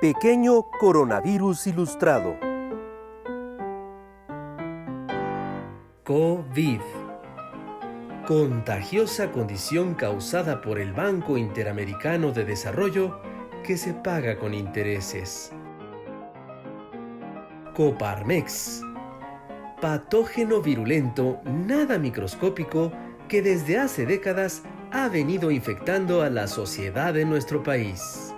Pequeño coronavirus ilustrado. COVID. Contagiosa condición causada por el Banco Interamericano de Desarrollo que se paga con intereses. Coparmex. Patógeno virulento nada microscópico que desde hace décadas ha venido infectando a la sociedad de nuestro país.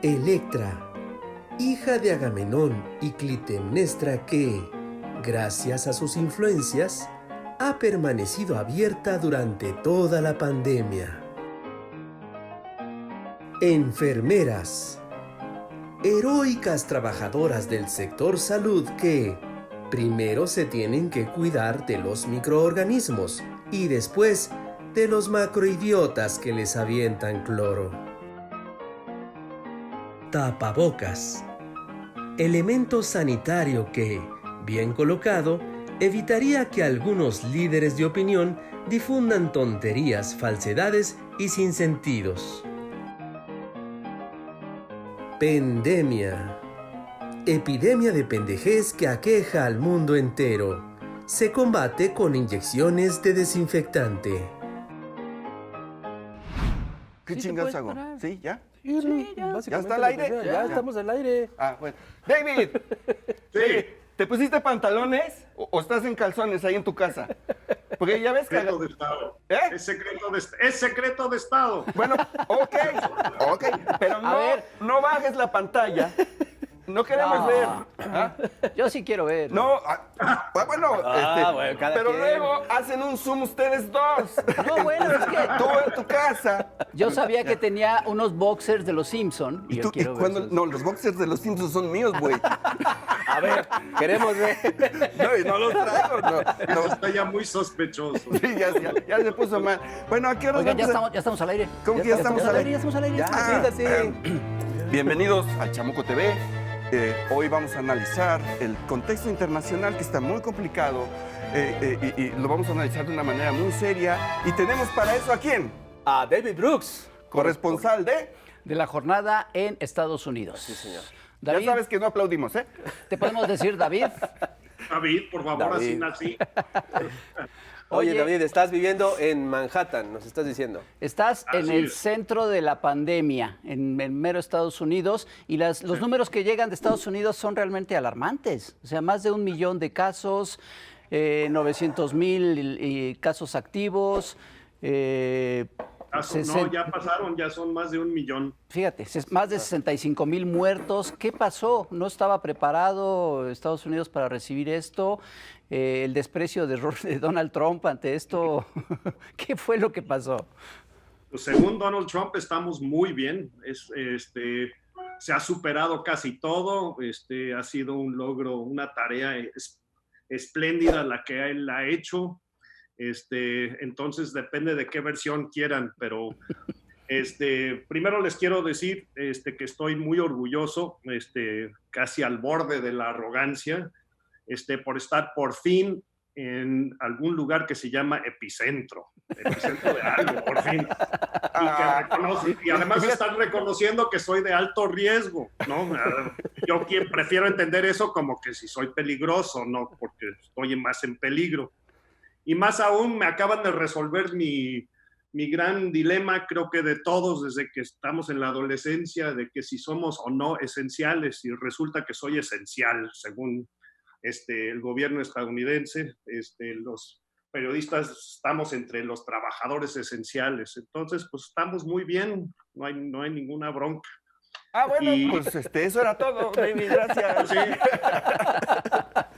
Electra, hija de Agamenón y Clitemnestra que, gracias a sus influencias, ha permanecido abierta durante toda la pandemia. Enfermeras, heroicas trabajadoras del sector salud que primero se tienen que cuidar de los microorganismos y después de los macroidiotas que les avientan cloro. Tapabocas, elemento sanitario que, bien colocado, evitaría que algunos líderes de opinión difundan tonterías, falsedades y sinsentidos. Pandemia. Epidemia de pendejez que aqueja al mundo entero. Se combate con inyecciones de desinfectante. ¿Qué chingados hago? ¿Sí? ¿Ya? Sí, ya. ¿Ya está al aire? Ya estamos al aire. Ah, bueno. ¡David! Sí. ¿Te pusiste pantalones o estás en calzones ahí en tu casa? Porque ya ves que... Secreto de Estado. ¿Eh? Es secreto de Estado. Bueno, ok, pero no bajes la pantalla. No queremos No. ver. ¿Ah? Yo sí quiero ver. No, bueno, bueno, cada pero quien. luego hacen un Zoom ustedes dos. No, bueno, es que Tú en tu casa. yo sabía que tenía unos boxers de los Simpson y ¿Y yo tú? ¿Y quiero ver cuando? esos. No, los boxers de los Simpsons son míos, güey. A ver, queremos ver. No, y no los traigo. No. Está ya muy sospechoso. Sí, ya se puso mal. Bueno, ¿a qué hora Oigan, ya estamos al aire. ¿Cómo que ya estamos al aire? Ya estamos al aire. Bienvenidos al Chamuco TV. Hoy vamos a analizar el contexto internacional que está muy complicado y lo vamos a analizar de una manera muy seria. Y tenemos para eso ¿a quién? A David Brooks, Corresponsal de... De la jornada en Estados Unidos. Sí, señor. David, Ya sabes que no aplaudimos, ¿eh? ¿te podemos decir David? David, por favor, David. así. Oye, Oye, David, estás viviendo en Manhattan, nos estás diciendo. Estás en Así el es. centro de la pandemia, en mero Estados Unidos, y los números que llegan de Estados Unidos son realmente alarmantes. O sea, más de 1 millón de casos, 900,000 casos activos. No, ya pasaron, ya son más de 1 millón. Fíjate, más de 65,000 muertos. ¿Qué pasó? ¿No estaba preparado Estados Unidos para recibir esto? El desprecio de Donald Trump ante esto. ¿Qué fue lo que pasó? Pues según Donald Trump estamos muy bien. Se ha superado casi todo. Ha sido un logro, una tarea espléndida la que él ha hecho. Entonces depende de qué versión quieran, pero primero les quiero decir que estoy muy orgulloso, casi al borde de la arrogancia, por estar por fin en algún lugar que se llama epicentro de algo, por fin. Y además están reconociendo que soy de alto riesgo, ¿no? Yo prefiero entender eso como que si soy peligroso, no porque estoy más en peligro. Y más aún, me acaban de resolver mi gran dilema, creo que de todos, desde que estamos en la adolescencia, de que si somos o no esenciales, y resulta que soy esencial, según el gobierno estadounidense. Los periodistas estamos entre los trabajadores esenciales. Entonces, pues estamos muy bien, no hay ninguna bronca. Ah, bueno, Y- pues eso era todo, David, gracias. Sí.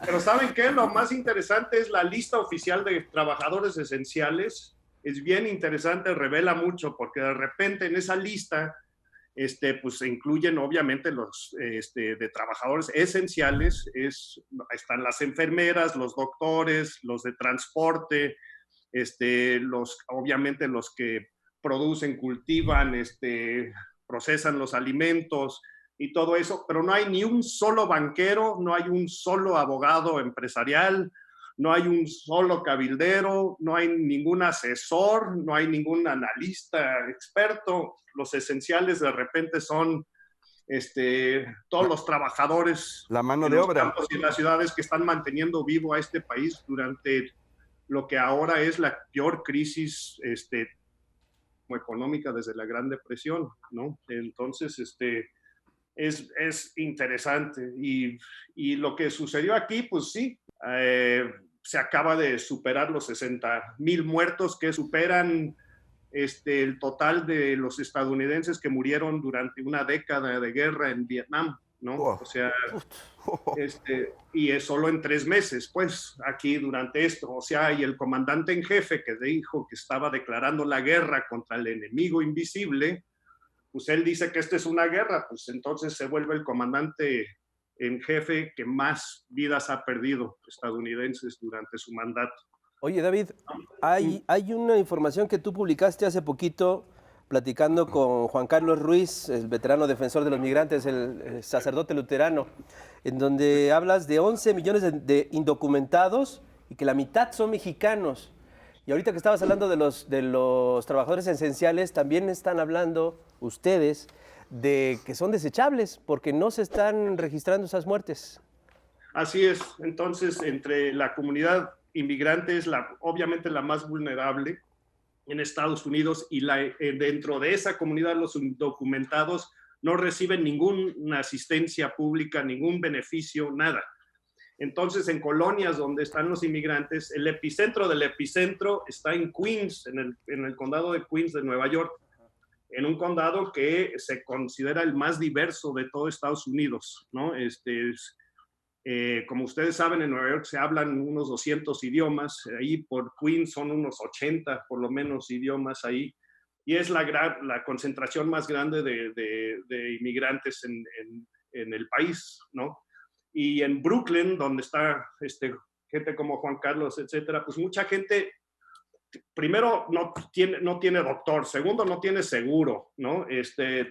Pero ¿saben qué? Lo más interesante es la lista oficial de trabajadores esenciales. Es bien interesante, revela mucho, porque de repente en esa lista pues se incluyen obviamente los de trabajadores esenciales, están las enfermeras, los doctores, los de transporte, obviamente los que producen, cultivan, procesan los alimentos y todo eso, pero no hay ni un solo banquero, no hay un solo abogado empresarial, no hay un solo cabildero, no hay ningún asesor, no hay ningún analista experto. Los esenciales de repente son todos los trabajadores La mano en de los obra. campos y en las ciudades que están manteniendo vivo a este país durante lo que ahora es la peor crisis económica desde la Gran Depresión, ¿no? Entonces, es interesante. Y lo que sucedió aquí, pues sí, se acaba de superar los 60,000 muertos, que superan el total de los estadounidenses que murieron durante una década de guerra en Vietnam, ¿no? Oh. O sea, y es solo en 3 meses, pues, aquí durante esto. O sea, y el comandante en jefe que dijo que estaba declarando la guerra contra el enemigo invisible, pues él dice que esta es una guerra, pues entonces se vuelve el comandante en jefe que más vidas ha perdido estadounidenses durante su mandato. Oye, David, hay una información que tú publicaste hace poquito platicando con Juan Carlos Ruiz, el veterano defensor de los migrantes, el sacerdote luterano, en donde hablas de 11 millones de indocumentados y que la mitad son mexicanos. Y ahorita que estabas hablando de los trabajadores esenciales, también están hablando ustedes de que son desechables porque no se están registrando esas muertes. Así es. Entonces, entre la comunidad inmigrante es obviamente la más vulnerable en Estados Unidos, y dentro de esa comunidad los indocumentados no reciben ninguna asistencia pública, ningún beneficio, nada. Entonces, en colonias donde están los inmigrantes, el epicentro del epicentro está en Queens, en el condado de Queens de Nueva York, en un condado que se considera el más diverso de todo Estados Unidos, ¿no? Como ustedes saben, en Nueva York se hablan unos 200 idiomas, ahí por Queens son unos 80 por lo menos idiomas ahí, y es la concentración más grande de inmigrantes en el país, ¿no? Y en Brooklyn, donde está gente como Juan Carlos, etcétera, pues mucha gente, primero, no tiene doctor, segundo, no tiene seguro, ¿no?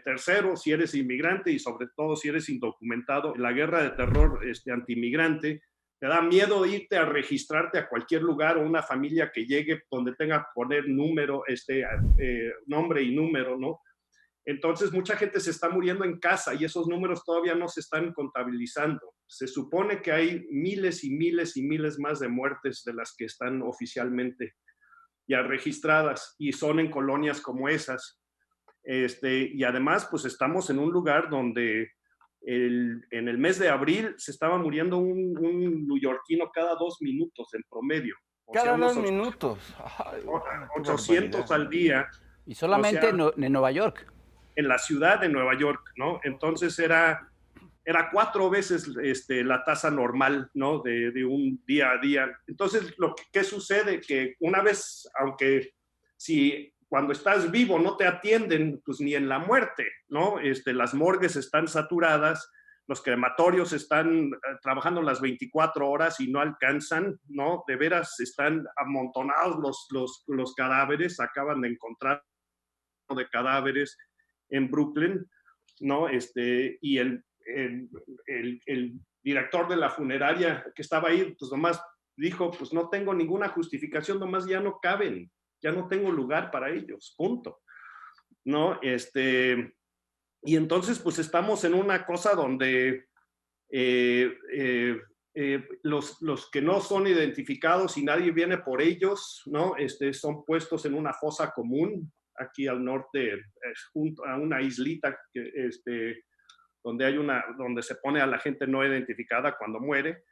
Tercero, si eres inmigrante y sobre todo si eres indocumentado, la guerra de terror antiinmigrante, te da miedo irte a registrarte a cualquier lugar o una familia que llegue donde tenga que poner número, nombre y número, ¿no? Entonces, mucha gente se está muriendo en casa y esos números todavía no se están contabilizando. Se supone que hay miles y miles y miles más de muertes de las que están oficialmente ya registradas, y son en colonias como esas. Y además, pues estamos en un lugar donde en el mes de abril se estaba muriendo un neoyorquino cada 2 minutos en promedio. Cada 2 minutos. Ay, 800 al día. Y solamente en Nueva York. En la ciudad de Nueva York, ¿no? Entonces era 4 veces la tasa normal, ¿no? De un día a día. Entonces, ¿qué sucede? Que una vez, aunque cuando estás vivo no te atienden, pues ni en la muerte, ¿no? Las morgues están saturadas, los crematorios están trabajando las 24 horas y no alcanzan, ¿no? De veras están amontonados los cadáveres, acaban de encontrar de cadáveres en Brooklyn, ¿no? Y el director de la funeraria que estaba ahí, pues nomás dijo, pues no tengo ninguna justificación, nomás ya no caben, ya no tengo lugar para ellos, punto, ¿no? Y entonces, pues estamos en una cosa donde los que no son identificados y nadie viene por ellos, ¿no? Son puestos en una fosa común, aquí al norte, junto a una islita donde se pone a la gente no identificada cuando muere.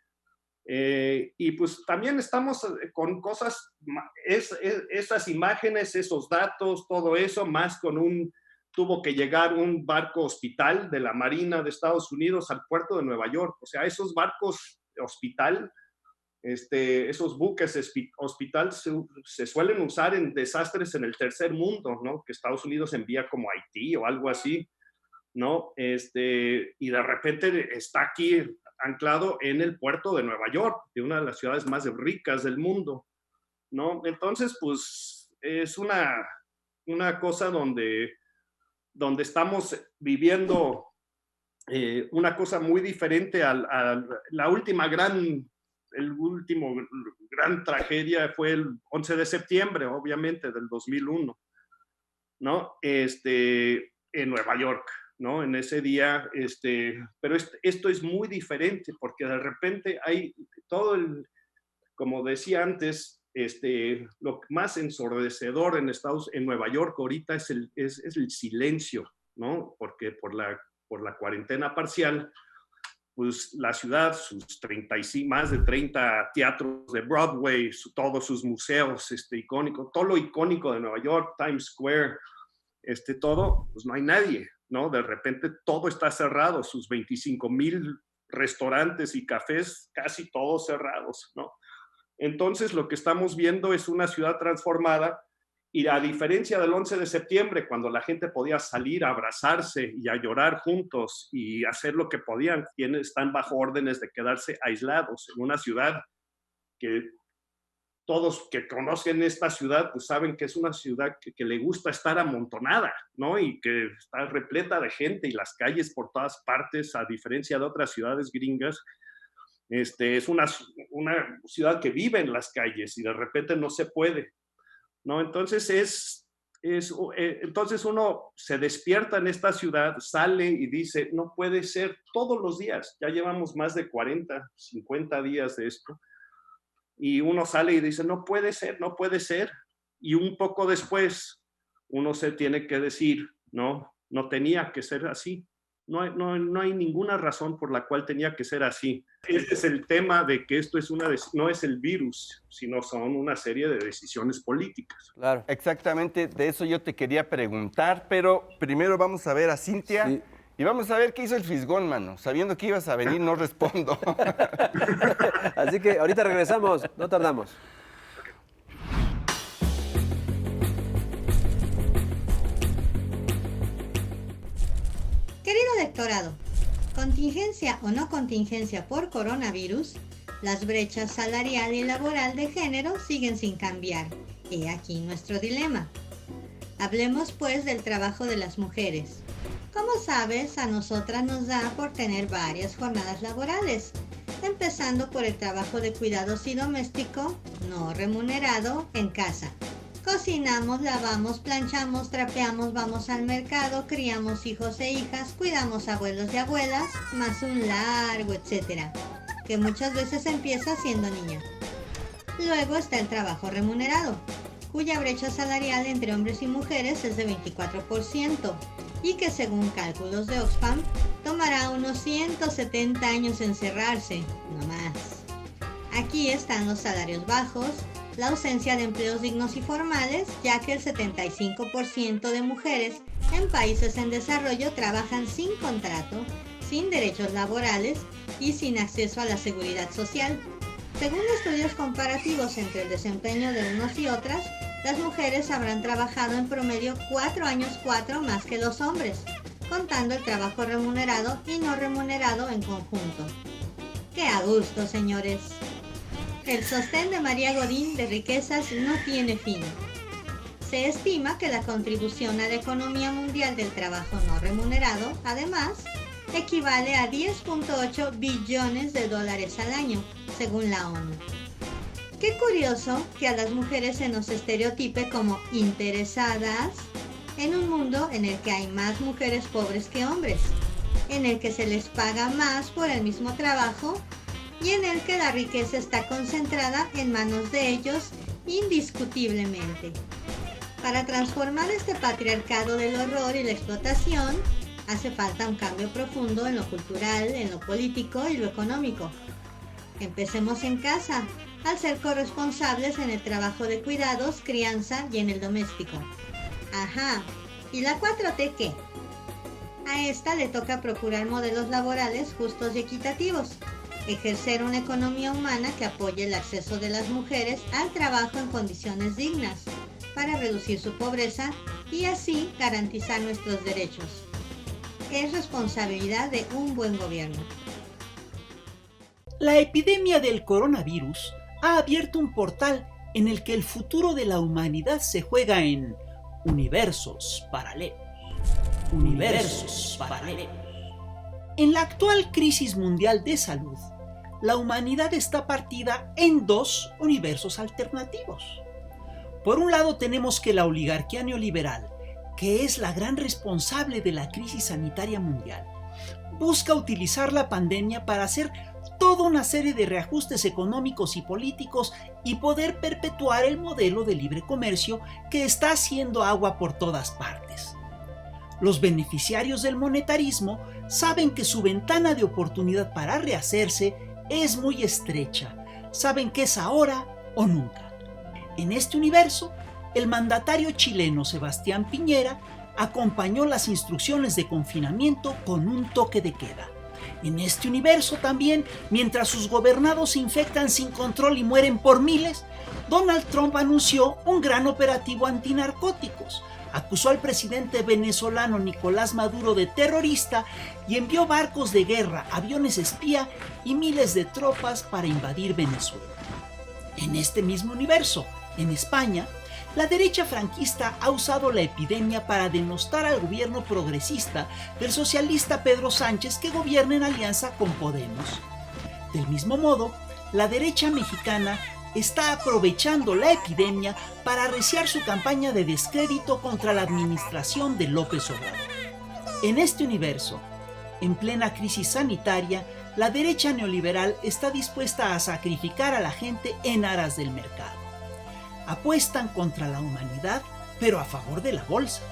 Y pues también estamos con cosas, esas imágenes, esos datos, todo eso, más con tuvo que llegar un barco hospital de la Marina de Estados Unidos al puerto de Nueva York. O sea, esos barcos hospital, esos buques hospital se suelen usar en desastres en el tercer mundo, ¿no? Que Estados Unidos envía como Haití o algo así, ¿no? Y de repente está aquí anclado en el puerto de Nueva York, de una de las ciudades más ricas del mundo, ¿no? Entonces, pues, es una cosa donde estamos viviendo una cosa muy diferente a la última gran el último gran tragedia fue el 11 de septiembre, obviamente, del 2001, ¿no? En Nueva York, ¿no? En ese día, pero esto es muy diferente porque de repente hay todo el, como decía antes, lo más ensordecedor en Nueva York ahorita es el silencio, ¿no? Porque por la cuarentena parcial, pues la ciudad, sus 35, más de 30 teatros de Broadway, todos sus museos icónicos, todo lo icónico de Nueva York, Times Square, todo, pues no hay nadie, ¿no? De repente todo está cerrado, sus 25,000 restaurantes y cafés, casi todos cerrados, ¿no? Entonces lo que estamos viendo es una ciudad transformada y a diferencia del 11 de septiembre, cuando la gente podía salir a abrazarse y a llorar juntos y hacer lo que podían, están bajo órdenes de quedarse aislados en una ciudad que todos que conocen esta ciudad pues saben que es una ciudad que le gusta estar amontonada, ¿no? Y que está repleta de gente y las calles por todas partes, a diferencia de otras ciudades gringas. Es una ciudad que vive en las calles y de repente no se puede, ¿no? Entonces entonces uno se despierta en esta ciudad, sale y dice, no puede ser todos los días, ya llevamos más de 40, 50 días de esto, y uno sale y dice, no puede ser, no puede ser, y un poco después uno se tiene que decir, no tenía que ser así. No hay ninguna razón por la cual tenía que ser así. Este es el tema de que esto no es el virus, sino son una serie de decisiones políticas. Claro. Exactamente, de eso yo te quería preguntar, pero primero vamos a ver a Cintia Sí. y vamos a ver qué hizo el fisgón, mano. Sabiendo que ibas a venir, no respondo. Así que ahorita regresamos, no tardamos. Querido electorado, contingencia o no contingencia por coronavirus, las brechas salarial y laboral de género siguen sin cambiar. He aquí nuestro dilema. Hablemos pues del trabajo de las mujeres. Como sabes, a nosotras nos da por tener varias jornadas laborales, empezando por el trabajo de cuidados y doméstico, no remunerado, en casa. Cocinamos, lavamos, planchamos, trapeamos, vamos al mercado, criamos hijos e hijas, cuidamos abuelos y abuelas, más un largo etcétera, que muchas veces empieza siendo niña. Luego está el trabajo remunerado, cuya brecha salarial entre hombres y mujeres es de 24% y que según cálculos de Oxfam tomará unos 170 años en cerrarse, no más. Aquí están los salarios bajos, la ausencia de empleos dignos y formales, ya que el 75% de mujeres en países en desarrollo trabajan sin contrato, sin derechos laborales y sin acceso a la seguridad social. Según estudios comparativos entre el desempeño de unos y otras, las mujeres habrán trabajado en promedio 4 años más que los hombres, contando el trabajo remunerado y no remunerado en conjunto. ¡Qué a gusto, señores! El sostén de María Godín de riquezas no tiene fin. Se estima que la contribución a la economía mundial del trabajo no remunerado, además, equivale a 10.8 billones de dólares al año, según la ONU. Qué curioso que a las mujeres se nos estereotipe como interesadas en un mundo en el que hay más mujeres pobres que hombres, en el que se les paga más por el mismo trabajo y en el que la riqueza está concentrada en manos de ellos indiscutiblemente. Para transformar este patriarcado del horror y la explotación, hace falta un cambio profundo en lo cultural, en lo político y lo económico. Empecemos en casa, al ser corresponsables en el trabajo de cuidados, crianza y en el doméstico. Ajá, ¿y la 4T qué? A esta le toca procurar modelos laborales justos y equitativos, ejercer una economía humana que apoye el acceso de las mujeres al trabajo en condiciones dignas, para reducir su pobreza y así garantizar nuestros derechos. Es responsabilidad de un buen gobierno. La epidemia del coronavirus ha abierto un portal en el que el futuro de la humanidad se juega en universos paralelos. En la actual crisis mundial de salud, la humanidad está partida en dos universos alternativos. Por un lado tenemos que la oligarquía neoliberal, que es la gran responsable de la crisis sanitaria mundial, busca utilizar la pandemia para hacer toda una serie de reajustes económicos y políticos y poder perpetuar el modelo de libre comercio que está haciendo agua por todas partes. Los beneficiarios del monetarismo saben que su ventana de oportunidad para rehacerse es muy estrecha, saben que es ahora o nunca. En este universo, el mandatario chileno Sebastián Piñera acompañó las instrucciones de confinamiento con un toque de queda. En este universo también, mientras sus gobernados se infectan sin control y mueren por miles, Donald Trump anunció un gran operativo antinarcóticos, acusó al presidente venezolano Nicolás Maduro de terrorista y envió barcos de guerra, aviones espía y miles de tropas para invadir Venezuela. En este mismo universo, en España, la derecha franquista ha usado la epidemia para denostar al gobierno progresista del socialista Pedro Sánchez, que gobierna en alianza con Podemos. Del mismo modo, la derecha mexicana está aprovechando la epidemia para arreciar su campaña de descrédito contra la administración de López Obrador. En este universo, en plena crisis sanitaria, la derecha neoliberal está dispuesta a sacrificar a la gente en aras del mercado. Apuestan contra la humanidad, pero a favor de la bolsa.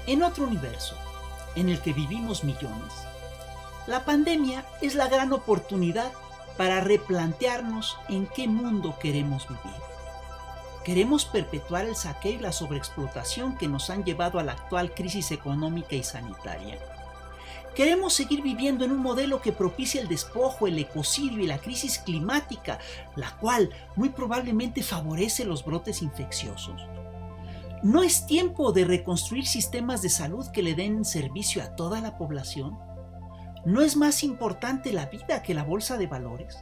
En otro universo, en el que vivimos millones, la pandemia es la gran oportunidad para replantearnos en qué mundo queremos vivir. ¿Queremos perpetuar el saqueo y la sobreexplotación que nos han llevado a la actual crisis económica y sanitaria? ¿Queremos seguir viviendo en un modelo que propicia el despojo, el ecocidio y la crisis climática, la cual muy probablemente favorece los brotes infecciosos? ¿No es tiempo de reconstruir sistemas de salud que le den servicio a toda la población? ¿No es más importante la vida que la bolsa de valores?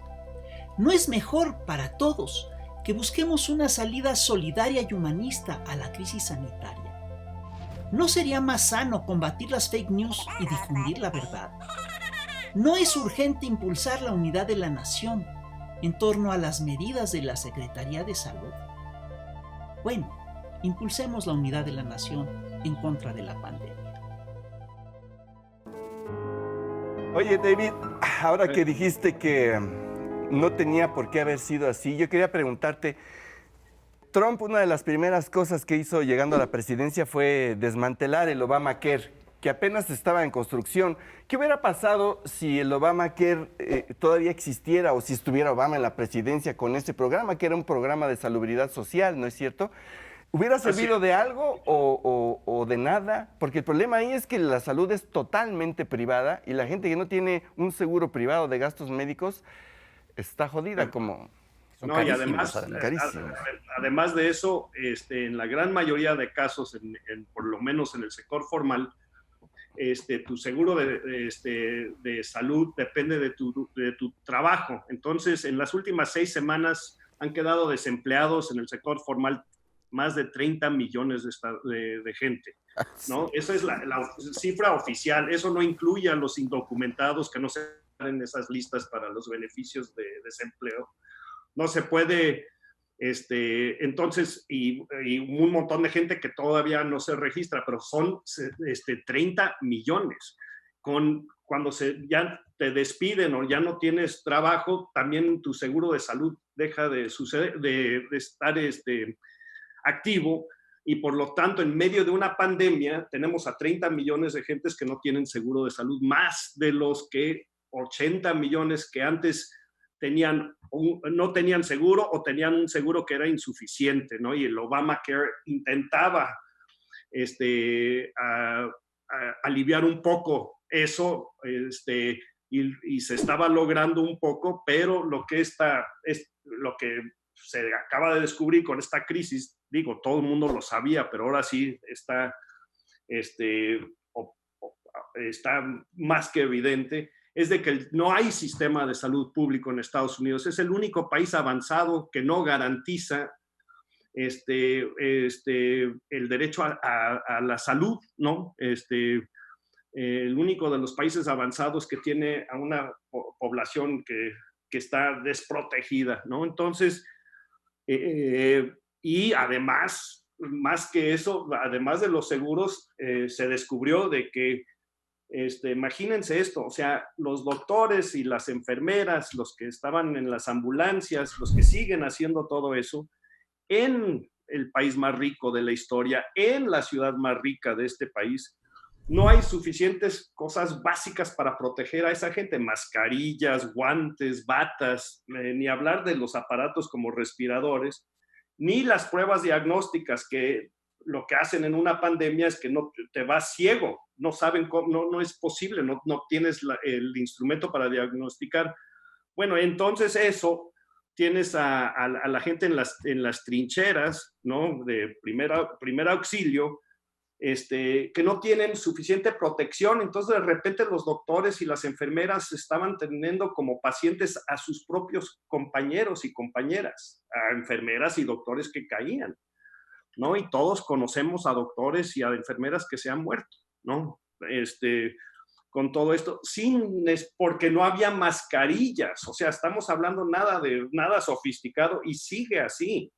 ¿No es mejor para todos que busquemos una salida solidaria y humanista a la crisis sanitaria? ¿No sería más sano combatir las fake news y difundir la verdad? ¿No es urgente impulsar la unidad de la nación en torno a las medidas de la Secretaría de Salud? Bueno, impulsemos la unidad de la nación en contra de la pandemia. Oye, David, ahora que dijiste que no tenía por qué haber sido así, yo quería preguntarte, Trump, una de las primeras cosas que hizo llegando a la presidencia fue desmantelar el Obamacare, que apenas estaba en construcción. ¿Qué hubiera pasado si el Obamacare todavía existiera o si estuviera Obama en la presidencia con este programa, que era un programa de salubridad social, ¿no es cierto? ¿Hubiera servido de algo o de nada? Porque el problema ahí es que la salud es totalmente privada y la gente que no tiene un seguro privado de gastos médicos está jodida como... No, y además, además de eso, en la gran mayoría de casos, por lo menos en el sector formal, tu seguro de salud depende de tu trabajo. Entonces, en las últimas 6 semanas han quedado desempleados en el sector formal más de 30 millones de gente, ¿no? Esa es la cifra oficial. Eso no incluye a los indocumentados que no se en esas listas para los beneficios de desempleo. No se puede, entonces, y un montón de gente que todavía no se registra, pero son 30 millones. Cuando ya te despiden o ya no tienes trabajo, también tu seguro de salud deja de estar activo, y por lo tanto, en medio de una pandemia, tenemos a 30 millones de gentes que no tienen seguro de salud, más de los que 80 millones que antes no tenían seguro o tenían un seguro que era insuficiente, ¿no? Y el Obamacare intentaba aliviar un poco eso, y se estaba logrando un poco, pero lo que se acaba de descubrir con esta crisis, digo, todo el mundo lo sabía, pero ahora sí está más que evidente, es de que no hay sistema de salud público en Estados Unidos. Es el único país avanzado que no garantiza el derecho a la salud, ¿no? El único de los países avanzados que tiene a una población que que está desprotegida, ¿no? Entonces, y además, más que eso, además de los seguros, se descubrió de que, imagínense esto, o sea, los doctores y las enfermeras, los que estaban en las ambulancias, los que siguen haciendo todo eso, en el país más rico de la historia, en la ciudad más rica de este país, no hay suficientes cosas básicas para proteger a esa gente, mascarillas, guantes, batas, ni hablar de los aparatos como respiradores, ni las pruebas diagnósticas que lo que hacen en una pandemia es que no te vas ciego, no saben cómo, no es posible, no tienes el instrumento para diagnosticar. Bueno, entonces eso, tienes a la gente en las trincheras, ¿no? De primer auxilio, que no tienen suficiente protección, entonces de repente los doctores y las enfermeras estaban teniendo como pacientes a sus propios compañeros y compañeras, a enfermeras y doctores que caían, ¿no? Y todos conocemos a doctores y a enfermeras que se han muerto, ¿no? Con todo esto, porque no había mascarillas, o sea, estamos hablando nada sofisticado y sigue así,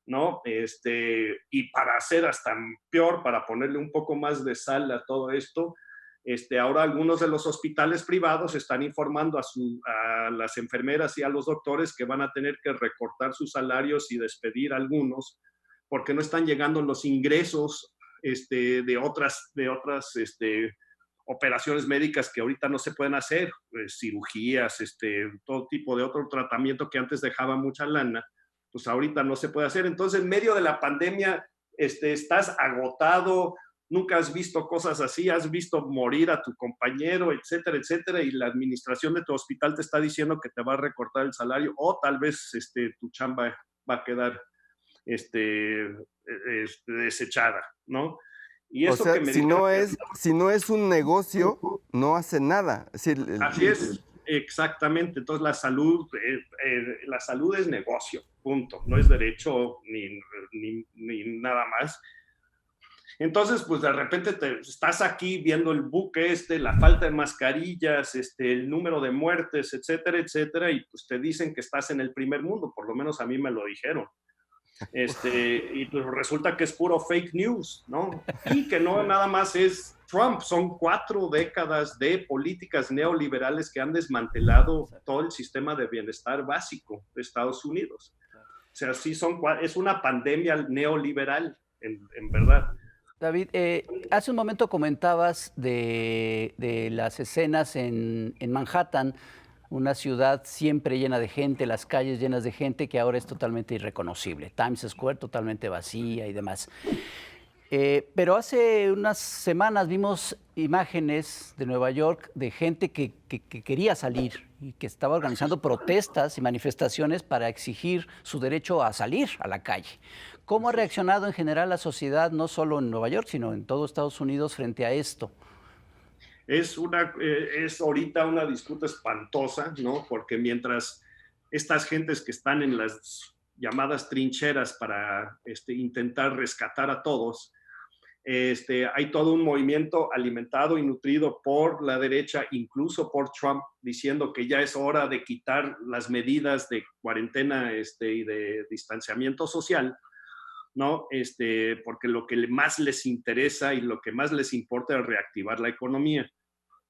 ¿no? Y para hacer hasta peor, para ponerle un poco más de sal a todo esto, ahora algunos de los hospitales privados están informando a las enfermeras y a los doctores que van a tener que recortar sus salarios y despedir a algunos porque no están llegando los ingresos de otras operaciones médicas que ahorita no se pueden hacer, cirugías, todo tipo de otro tratamiento que antes dejaba mucha lana, pues ahorita no se puede hacer. Entonces, en medio de la pandemia, estás agotado, nunca has visto cosas así, has visto morir a tu compañero, etcétera, etcétera, y la administración de tu hospital te está diciendo que te va a recortar el salario o tal vez tu chamba va a quedar desechada, ¿no? Y eso, o sea, que si no es un negocio, no hace nada. Así es, exactamente. Entonces la salud es negocio, punto. No es derecho ni nada más. Entonces, pues de repente estás aquí viendo el buque la falta de mascarillas, el número de muertes, etcétera, etcétera, y pues te dicen que estás en el primer mundo, por lo menos a mí me lo dijeron. Y pues resulta que es puro fake news, ¿no? Y que no nada más es Trump, son 4 décadas de políticas neoliberales que han desmantelado todo el sistema de bienestar básico de Estados Unidos. O sea, sí es una pandemia neoliberal, en verdad. David, hace un momento comentabas de las escenas en Manhattan, una ciudad siempre llena de gente, las calles llenas de gente, que ahora es totalmente irreconocible. Times Square totalmente vacía y demás. Pero hace unas semanas vimos imágenes de Nueva York de gente que quería salir y que estaba organizando protestas y manifestaciones para exigir su derecho a salir a la calle. ¿Cómo ha reaccionado en general la sociedad, no solo en Nueva York, sino en todo Estados Unidos frente a esto? Es ahorita una disputa espantosa, ¿no? Porque mientras estas gentes que están en las llamadas trincheras para intentar rescatar a todos, hay todo un movimiento alimentado y nutrido por la derecha, incluso por Trump, diciendo que ya es hora de quitar las medidas de cuarentena y de distanciamiento social, ¿no? Porque lo que más les interesa y lo que más les importa es reactivar la economía.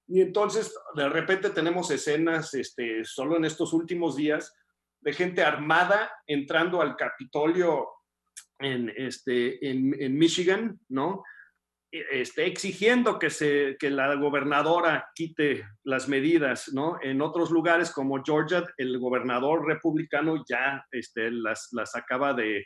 Y entonces, de repente tenemos escenas, solo en estos últimos días, de gente armada entrando al Capitolio en Michigan, ¿no? Exigiendo que la gobernadora quite las medidas, ¿no? En otros lugares como Georgia, el gobernador republicano ya las acaba de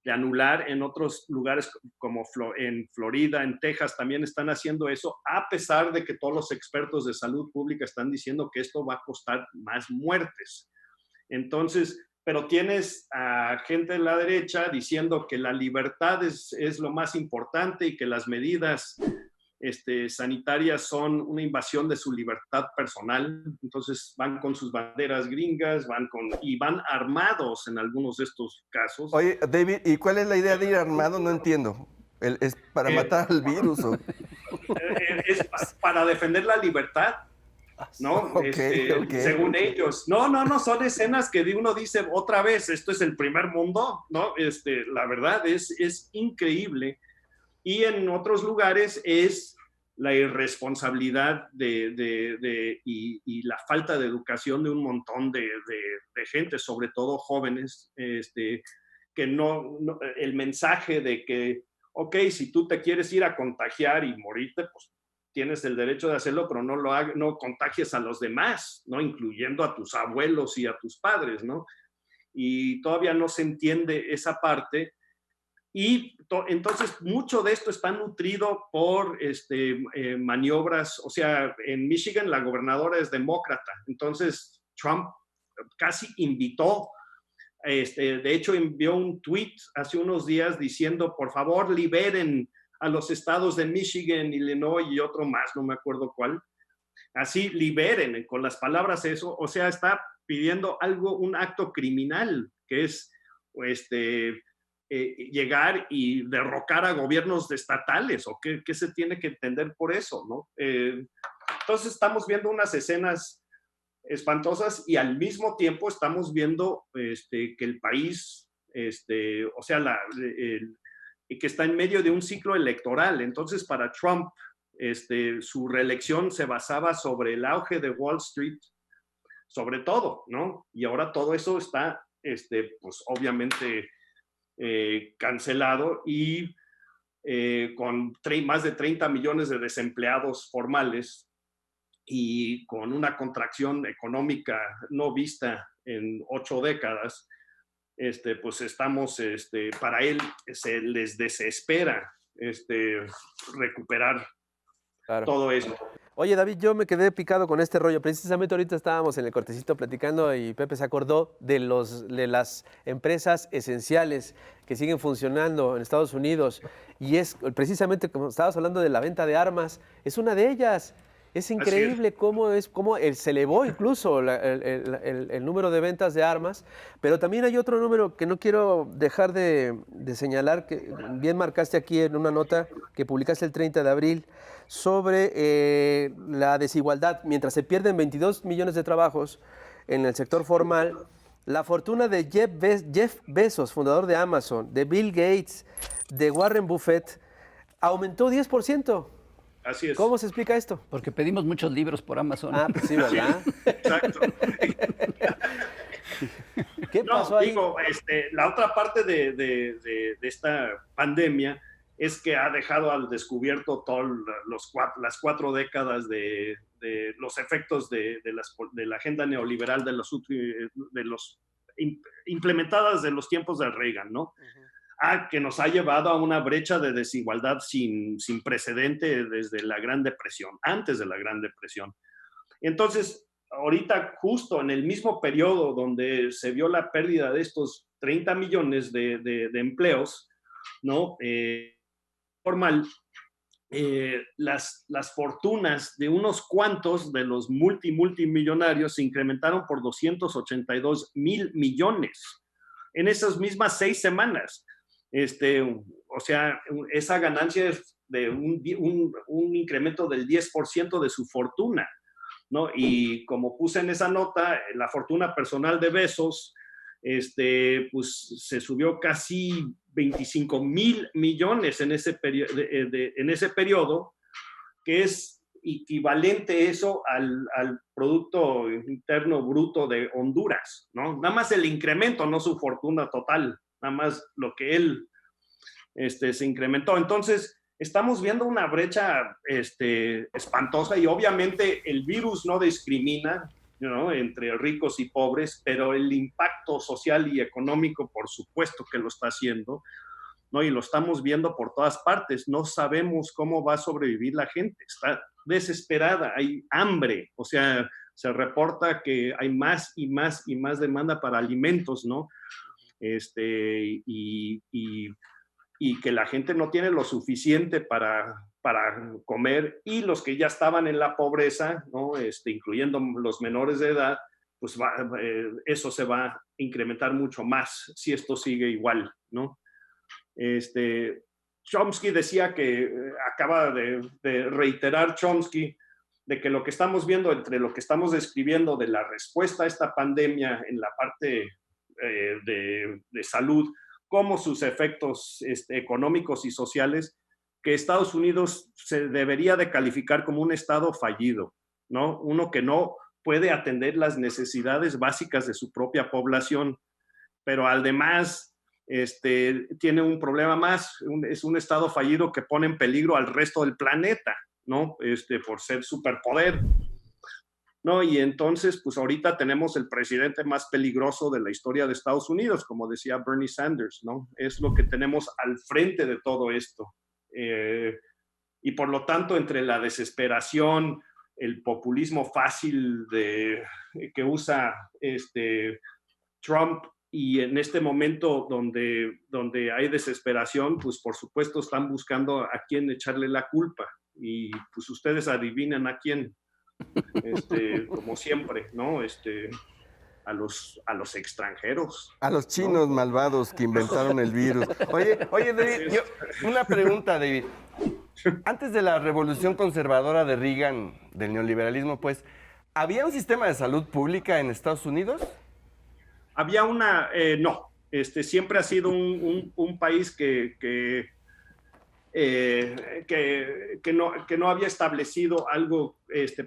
anular. En otros lugares como en Florida, en Texas, también están haciendo eso, a pesar de que todos los expertos de salud pública están diciendo que esto va a costar más muertes. Entonces, pero tienes a gente de la derecha diciendo que la libertad es lo más importante y que las medidas sanitarias son una invasión de su libertad personal. Entonces van con sus banderas gringas, y van armados en algunos de estos casos. Oye, David, ¿y cuál es la idea de ir armado? No entiendo. ¿Es para matar al virus? ¿O? Es para defender la libertad. ¿no? Ok, ok. Según ellos. No, son escenas que uno dice otra vez, esto es el primer mundo, ¿no? La verdad es increíble. Y en otros lugares es la irresponsabilidad y la falta de educación de un montón de gente, sobre todo jóvenes, que el mensaje de que, ok, si tú te quieres ir a contagiar y morirte, pues tienes el derecho de hacerlo, pero no contagies a los demás, ¿no? Incluyendo a tus abuelos y a tus padres, ¿no? Y todavía no se entiende esa parte. Y entonces mucho de esto está nutrido por maniobras, o sea, en Michigan la gobernadora es demócrata, entonces Trump casi invitó, de hecho envió un tweet hace unos días diciendo, por favor, liberen a los estados de Michigan, Illinois y otro más, no me acuerdo cuál, así liberen, con las palabras eso, o sea, está pidiendo un acto criminal, que es, llegar y derrocar a gobiernos estatales, o qué se tiene que entender por eso, ¿no? Entonces estamos viendo unas escenas espantosas y al mismo tiempo estamos viendo que el país, o sea, que está en medio de un ciclo electoral. Entonces para Trump, su reelección se basaba sobre el auge de Wall Street, sobre todo, ¿no? Y ahora todo eso está, pues obviamente cancelado y con más de 30 millones de desempleados formales y con una contracción económica no vista en 8 décadas, pues estamos, para él se les desespera recuperar todo eso. Oye, David, yo me quedé picado con este rollo. Precisamente ahorita estábamos en el cortecito platicando y Pepe se acordó de las empresas esenciales que siguen funcionando en Estados Unidos. Y es precisamente, como estabas hablando de la venta de armas, es una de ellas. Es increíble cómo se elevó incluso el número de ventas de armas, pero también hay otro número que no quiero dejar de señalar, que bien marcaste aquí en una nota que publicaste el 30 de abril, sobre la desigualdad. Mientras se pierden 22 millones de trabajos en el sector formal, la fortuna de Jeff Bezos, fundador de Amazon, de Bill Gates, de Warren Buffett, aumentó 10%. Así es. ¿Cómo se explica esto? Porque pedimos muchos libros por Amazon. Ah, pues sí, ¿verdad? Exacto. ¿Qué pasó ahí? Digo, la otra parte de esta pandemia es que ha dejado al descubierto todas las 4 décadas de los efectos de la agenda neoliberal implementadas de los tiempos de Reagan, ¿no? Que nos ha llevado a una brecha de desigualdad sin precedente desde la Gran Depresión, antes de la Gran Depresión. Entonces, ahorita justo en el mismo periodo donde se vio la pérdida de estos 30 millones de empleos, ¿no? Formal, las fortunas de unos cuantos de los multimillonarios se incrementaron por 282 mil millones en esas mismas 6 semanas. O sea, esa ganancia es de un incremento del 10% de su fortuna, ¿no? Y como puse en esa nota, la fortuna personal de Bezos, pues se subió casi 25 mil millones en ese periodo, que es equivalente eso al Producto Interno Bruto de Honduras, ¿no? Nada más el incremento, no su fortuna total, nada más lo que él se incrementó. Entonces, estamos viendo una brecha espantosa y obviamente el virus no discrimina, ¿no?, entre ricos y pobres, pero el impacto social y económico, por supuesto que lo está haciendo, ¿no? Y lo estamos viendo por todas partes. No sabemos cómo va a sobrevivir la gente. Está desesperada, hay hambre, o sea, se reporta que hay más y más y más demanda para alimentos, ¿no? Y que la gente no tiene lo suficiente para comer, y los que ya estaban en la pobreza, ¿no?, incluyendo los menores de edad, pues eso se va a incrementar mucho más si esto sigue igual, ¿no? Chomsky decía que, acaba de reiterar Chomsky, de que lo que estamos viendo entre lo que estamos describiendo de la respuesta a esta pandemia en la parte de salud, como sus efectos económicos y sociales, que Estados Unidos se debería de calificar como un estado fallido, ¿no? Uno que no puede atender las necesidades básicas de su propia población, pero además tiene un problema más, es un estado fallido que pone en peligro al resto del planeta, ¿no? Por ser superpoder. No, y entonces, pues ahorita tenemos el presidente más peligroso de la historia de Estados Unidos, como decía Bernie Sanders, ¿no? Es lo que tenemos al frente de todo esto. Y por lo tanto, entre la desesperación, el populismo fácil que usa Trump, y en este momento donde hay desesperación, pues por supuesto están buscando a quién echarle la culpa. Y pues ustedes adivinen a quién. Como siempre, ¿no? A los extranjeros. A los chinos, ¿no?, malvados que inventaron el virus. Oye, David, una pregunta, David. Antes de la revolución conservadora de Reagan, del neoliberalismo, pues, ¿había un sistema de salud pública en Estados Unidos? Había no. Siempre ha sido un país que no había establecido algo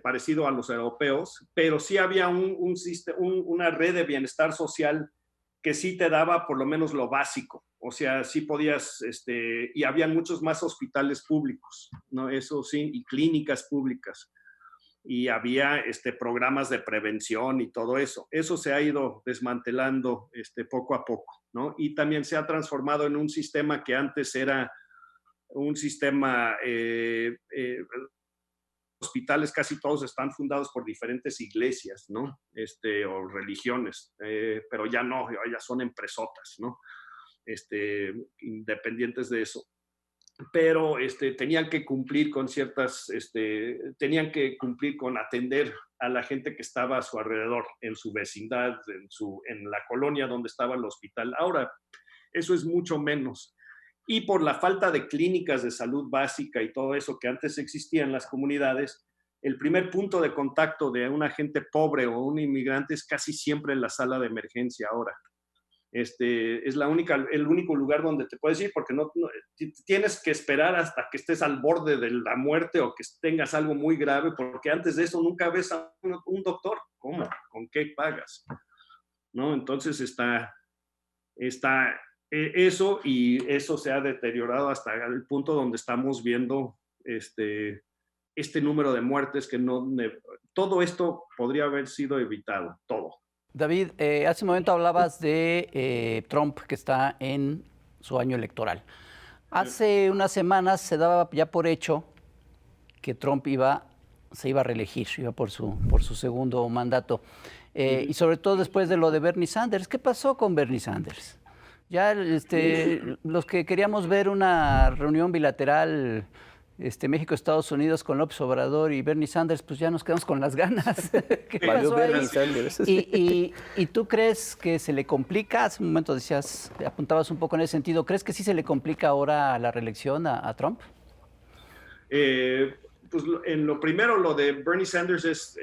parecido a los europeos, pero sí había una red de bienestar social que sí te daba por lo menos lo básico. O sea, sí podías, y había muchos más hospitales públicos, ¿no? Eso sí, y clínicas públicas. Y había programas de prevención y todo eso. Eso se ha ido desmantelando poco a poco, ¿no? Y también se ha transformado en un sistema que antes era un sistema, hospitales casi todos están fundados por diferentes iglesias, ¿no? O religiones, pero ya no, ya son empresotas, ¿no? Independientes de eso. Pero tenían que cumplir con tenían que cumplir con atender a la gente que estaba a su alrededor, en su vecindad, en la colonia donde estaba el hospital. Ahora, eso es mucho menos. Y por la falta de clínicas de salud básica y todo eso que antes existía en las comunidades, el primer punto de contacto de una gente pobre o un inmigrante es casi siempre en la sala de emergencia ahora. Es el único lugar donde te puedes ir, porque no tienes que esperar hasta que estés al borde de la muerte o que tengas algo muy grave, porque antes de eso nunca ves a un doctor. ¿Cómo? ¿Con qué pagas? ¿No? Entonces está eso, y eso se ha deteriorado hasta el punto donde estamos viendo este número de muertes que todo esto podría haber sido evitado, todo. David, hace un momento hablabas de Trump, que está en su año electoral. Hace unas semanas se daba ya por hecho que Trump se iba a reelegir, iba por su segundo mandato. Y sobre todo después de lo de Bernie Sanders. ¿Qué pasó con Bernie Sanders? Ya los que queríamos ver una reunión bilateral México-Estados Unidos con López Obrador y Bernie Sanders, pues ya nos quedamos con las ganas. ¿Qué pasó ahí? Bernie Sanders. ¿Y tú crees que se le complica? Hace un momento apuntabas un poco en ese sentido. ¿Crees que sí se le complica ahora la reelección a Trump? Pues en lo primero, lo de Bernie Sanders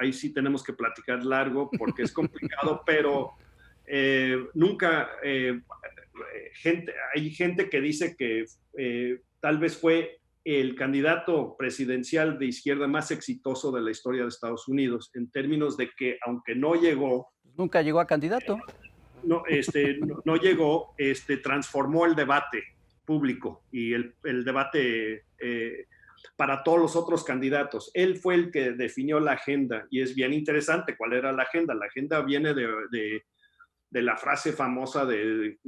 ahí sí tenemos que platicar largo porque es complicado, pero nunca hay gente que dice que tal vez fue el candidato presidencial de izquierda más exitoso de la historia de Estados Unidos, en términos de que, aunque no llegó... Nunca llegó a candidato. No llegó, transformó el debate público y el debate para todos los otros candidatos. Él fue el que definió la agenda, y es bien interesante cuál era la agenda. La agenda viene de la frase famosa de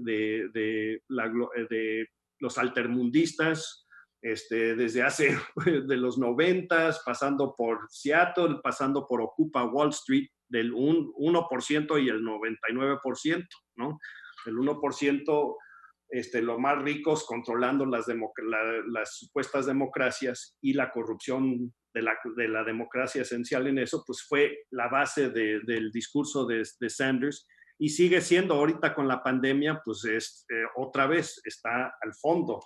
los altermundistas, desde hace de los 90s, pasando por Seattle, pasando por Ocupa Wall Street, del 1% y el 99%, ¿no? El 1%, los más ricos controlando las supuestas democracias, y la corrupción de la democracia esencial en eso, pues fue la base del discurso de Sanders, y sigue siendo ahorita con la pandemia, pues otra vez está al fondo.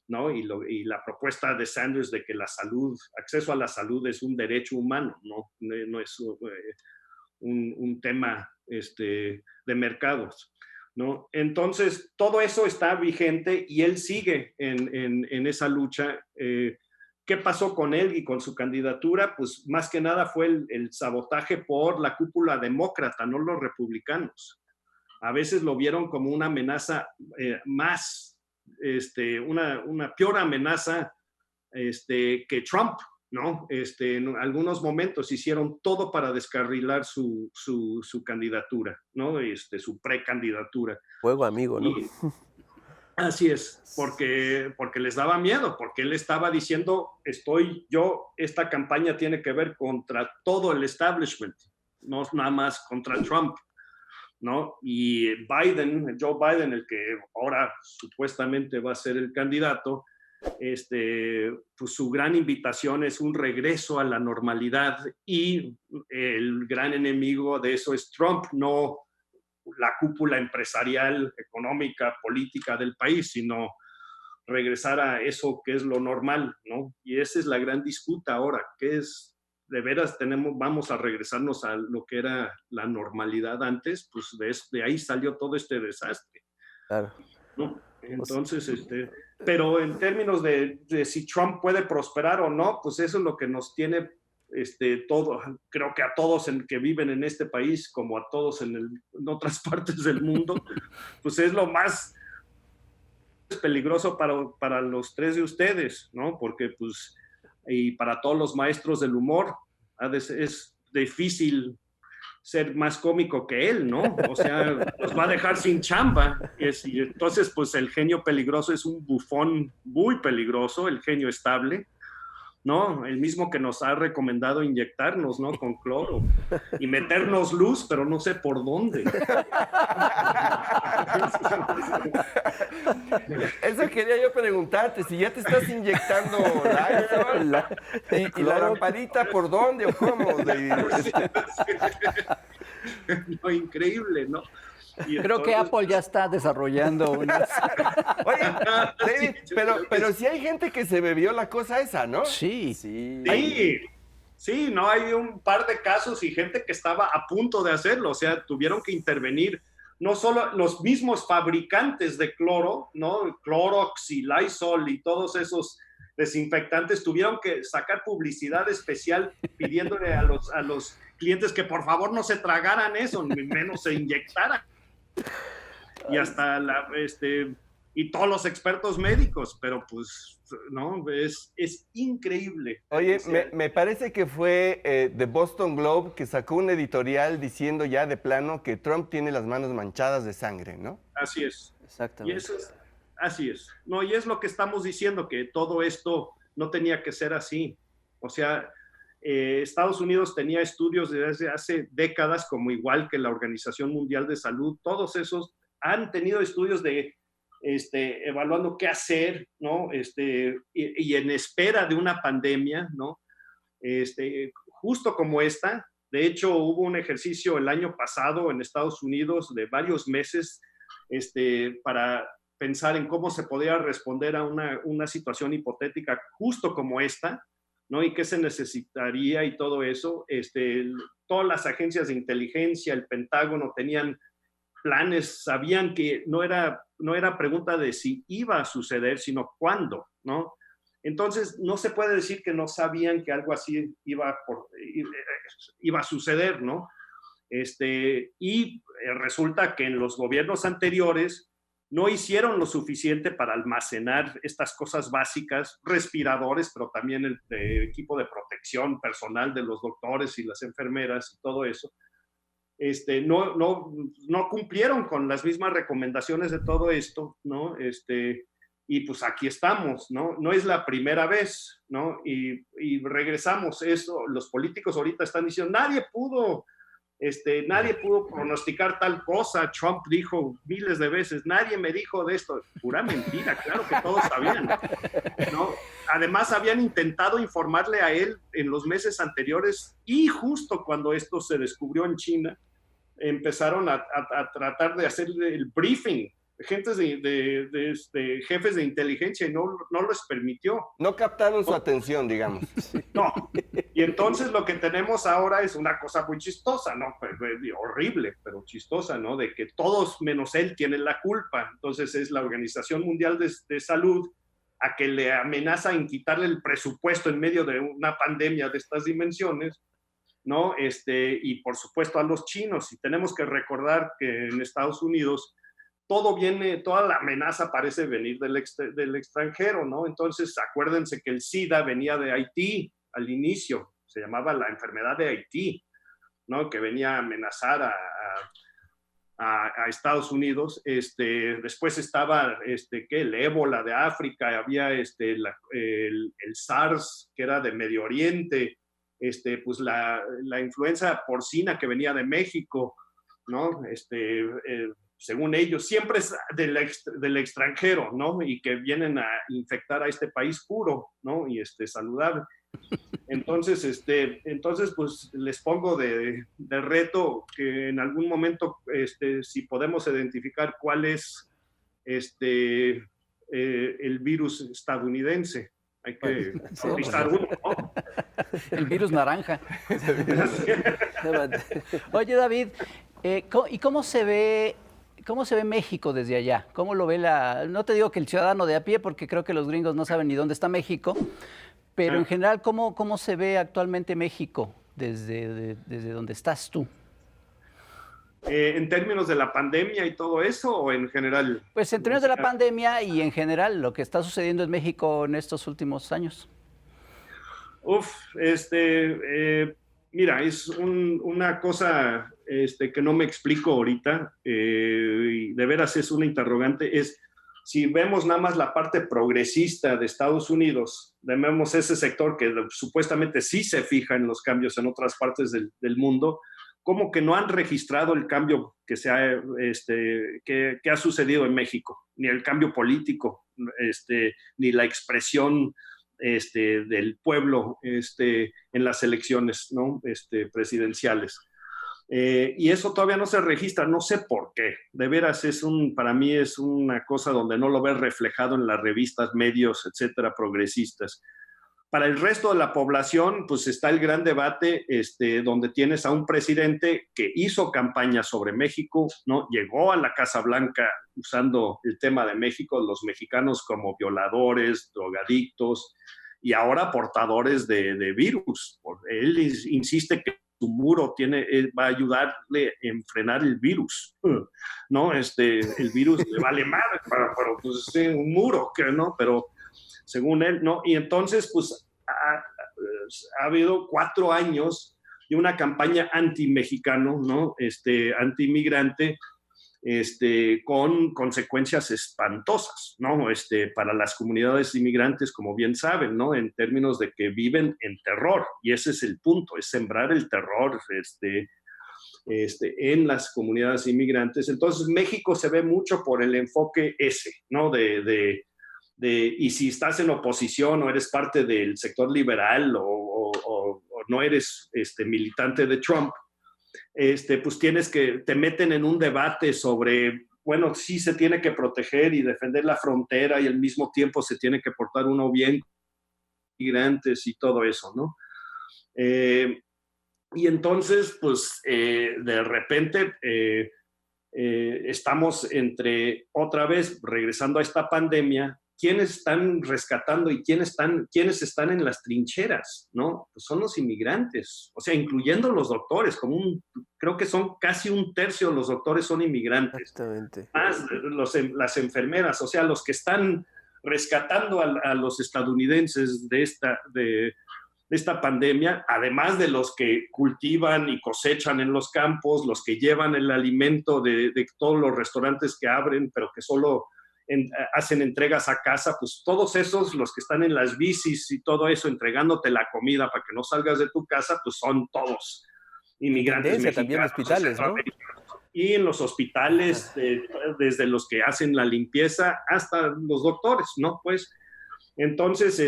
¿no? Y la propuesta de Sanders de que acceso a la salud es un derecho humano, no es un tema de mercados, ¿no? Entonces, todo eso está vigente y él sigue en esa lucha. ¿Qué pasó con él y con su candidatura? Pues más que nada fue el sabotaje por la cúpula demócrata, no los republicanos. A veces lo vieron como una amenaza más, una peor amenaza que Trump, ¿no? En algunos momentos hicieron todo para descarrilar su candidatura, ¿no? Su precandidatura. Fuego amigo, ¿no? Así es, porque les daba miedo, porque él estaba diciendo, esta campaña tiene que ver contra todo el establishment, no nada más contra Trump, ¿no? Y Joe Biden, el que ahora supuestamente va a ser el candidato, pues su gran invitación es un regreso a la normalidad y el gran enemigo de eso es Trump, no la cúpula empresarial, económica, política del país, sino regresar a eso que es lo normal, ¿no? Y esa es la gran disputa ahora, que es, de veras vamos a regresarnos a lo que era la normalidad antes, pues de ahí salió todo este desastre. Claro. ¿No? Entonces, pero en términos de si Trump puede prosperar o no, pues eso es lo que nos tiene todo, creo que a todos que viven en este país, como a todos en otras partes del mundo, pues es lo más peligroso para los tres de ustedes, ¿no? Porque pues, y para todos los maestros del humor, es difícil ser más cómico que él, ¿no? O sea, los va a dejar sin chamba. Y entonces, pues el genio peligroso es un bufón muy peligroso, el genio estable, ¿no? El mismo que nos ha recomendado inyectarnos, ¿no? Con cloro y meternos luz, pero no sé por dónde. Eso quería yo preguntarte, si ya te estás inyectando y la lamparita, ¿por dónde o cómo? No, increíble, ¿no? Creo que Apple ya está desarrollando unas... Oye, David, pero sí hay gente que se bebió la cosa esa, ¿no? Sí. Sí, no, hay un par de casos y gente que estaba a punto de hacerlo, o sea, tuvieron que intervenir no solo los mismos fabricantes de cloro, ¿no? Clorox y Lysol y todos esos desinfectantes tuvieron que sacar publicidad especial pidiéndole a los clientes que por favor no se tragaran eso, ni menos se inyectaran. Y hasta y todos los expertos médicos, pero pues, no, es increíble. Oye, me parece que fue The Boston Globe que sacó un editorial diciendo ya de plano que Trump tiene las manos manchadas de sangre, ¿no? Así es. Exactamente. Y eso así es. No, y es lo que estamos diciendo, que todo esto no tenía que ser así. O sea, Estados Unidos tenía estudios desde hace décadas, como igual que la Organización Mundial de Salud, todos esos han tenido estudios de evaluando qué hacer, ¿no? Y en espera de una pandemia, ¿no? Justo como esta. De hecho, hubo un ejercicio el año pasado en Estados Unidos de varios meses para pensar en cómo se podía responder a una situación hipotética justo como esta, ¿no? Y qué se necesitaría y todo eso. Todas las agencias de inteligencia, el Pentágono, tenían planes, sabían que no era pregunta de si iba a suceder, sino cuándo, ¿no? Entonces, no se puede decir que no sabían que algo así iba a suceder, ¿no? Y resulta que en los gobiernos anteriores no hicieron lo suficiente para almacenar estas cosas básicas, respiradores, pero también el equipo de protección personal de los doctores y las enfermeras y todo eso. No cumplieron con las mismas recomendaciones de todo esto, ¿no? Y pues aquí estamos, ¿no? No es la primera vez, ¿no? Y regresamos eso, los políticos ahorita están diciendo, nadie pudo pronosticar tal cosa, Trump dijo miles de veces, nadie me dijo de esto, pura mentira, claro que todos sabían, ¿no? Además habían intentado informarle a él en los meses anteriores y justo cuando esto se descubrió en China, empezaron a tratar de hacer el briefing gentes jefes de inteligencia y no les permitió. No captaron su atención, digamos. No. Y entonces lo que tenemos ahora es una cosa muy chistosa, ¿no? Horrible, pero chistosa, ¿no? De que todos menos él tienen la culpa. Entonces es la Organización Mundial de Salud a que le amenaza en quitarle el presupuesto en medio de una pandemia de estas dimensiones, ¿no? Y por supuesto a los chinos. Y tenemos que recordar que en Estados Unidos toda la amenaza parece venir del extranjero, ¿no? Entonces acuérdense que el SIDA venía de Haití al inicio, se llamaba la enfermedad de Haití, ¿no? Que venía a amenazar a Estados Unidos. Después estaba el ébola de África, había el SARS, que era de Medio Oriente, pues la influenza porcina que venía de México, ¿no? Según ellos, siempre es del extranjero, ¿no? Y que vienen a infectar a este país puro, ¿no? Y saludable. Entonces, pues les pongo de reto que en algún momento, si podemos identificar cuál es el virus estadounidense. Hay que pisar uno, ¿no? El virus naranja. Oye, David, ¿y cómo se ve México desde allá? ¿Cómo lo ve no te digo que el ciudadano de a pie, porque creo que los gringos no saben ni dónde está México, pero en general, ¿cómo se ve actualmente México desde donde estás tú? ¿En términos de la pandemia y todo eso o en general? Pues en términos de la pandemia y en general lo que está sucediendo en México en estos últimos años. Mira, es una cosa que no me explico ahorita, y de veras es una interrogante, si vemos nada más la parte progresista de Estados Unidos, vemos ese sector que supuestamente sí se fija en los cambios en otras partes del mundo, como que no han registrado el cambio que ha sucedido en México, ni el cambio político, ni la expresión del pueblo en las elecciones, ¿no? Presidenciales. Y eso todavía no se registra, no sé por qué. De veras para mí es una cosa donde no lo ves reflejado en las revistas, medios, etcétera, progresistas. Para el resto de la población, pues está el gran debate donde tienes a un presidente que hizo campaña sobre México, ¿no? Llegó a la Casa Blanca usando el tema de México, los mexicanos como violadores, drogadictos y ahora portadores de virus. Él insiste que su muro va a ayudarle a frenar el virus, ¿no? El virus le vale madre, pero pues un muro, ¿no? Pero según él, ¿no? Y entonces, pues, ha habido 4 años de una campaña anti-mexicano, ¿no? Anti-inmigrante, con consecuencias espantosas, ¿no? Para las comunidades inmigrantes, como bien saben, ¿no? En términos de que viven en terror, y ese es el punto, es sembrar el terror, en las comunidades inmigrantes. Entonces, México se ve mucho por el enfoque ese, ¿no? Y si estás en oposición o eres parte del sector liberal o no eres militante de Trump, pues te meten en un debate sobre, bueno, sí se tiene que proteger y defender la frontera y al mismo tiempo se tiene que portar uno bien con migrantes y todo eso, ¿no? Y entonces, pues, de repente estamos otra vez, regresando a esta pandemia, ¿quiénes están rescatando y quiénes están en las trincheras, ¿no? Pues son los inmigrantes, o sea, incluyendo los doctores, creo que son casi 1/3 los doctores son inmigrantes. Exactamente. Más las enfermeras, o sea, los que están rescatando a los estadounidenses de esta pandemia, además de los que cultivan y cosechan en los campos, los que llevan el alimento de todos los restaurantes que abren, pero que solo hacen entregas a casa, pues todos esos, los que están en las bicis y todo eso, entregándote la comida para que no salgas de tu casa, pues son todos inmigrantes mexicanos. También en hospitales, ¿no? Y en los hospitales, desde los que hacen la limpieza hasta los doctores, ¿no? Pues, entonces,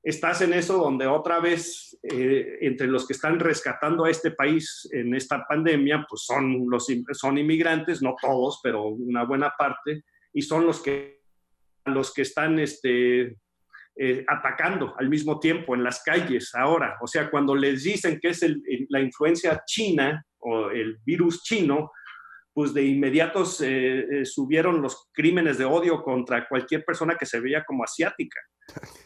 estás en eso donde otra vez, entre los que están rescatando a este país en esta pandemia, pues son inmigrantes, no todos, pero una buena parte, y son los que están atacando al mismo tiempo en las calles ahora. O sea, cuando les dicen que es la influencia china o el virus chino, pues de inmediato subieron los crímenes de odio contra cualquier persona que se veía como asiática,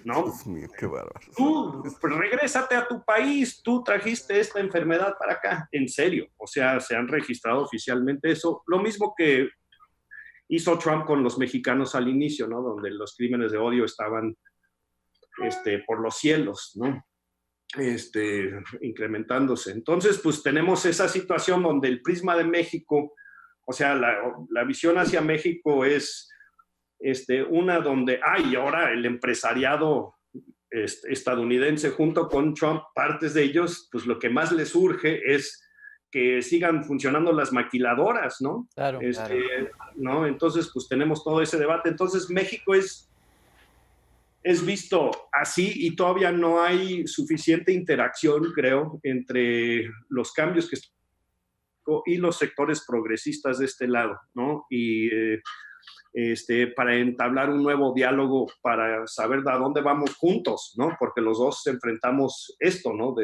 ¿no? Dios mío, qué bárbaro. Tú, pues, regrésate a tu país, tú trajiste esta enfermedad para acá, en serio. O sea, se han registrado oficialmente eso. Lo mismo que hizo Trump con los mexicanos al inicio, ¿no? Donde los crímenes de odio estaban por los cielos, ¿no? Incrementándose. Entonces, pues tenemos esa situación donde el prisma de México, o sea, la visión hacia México es una donde hay ahora el empresariado estadounidense junto con Trump, partes de ellos, pues lo que más les urge es que sigan funcionando las maquiladoras, ¿no? Claro, claro. ¿No? Entonces, pues tenemos todo ese debate. Entonces, México es visto así y todavía no hay suficiente interacción, creo, entre los cambios y los sectores progresistas de este lado, ¿no? Y para entablar un nuevo diálogo, para saber a dónde vamos juntos, ¿no? Porque los dos enfrentamos esto, ¿no?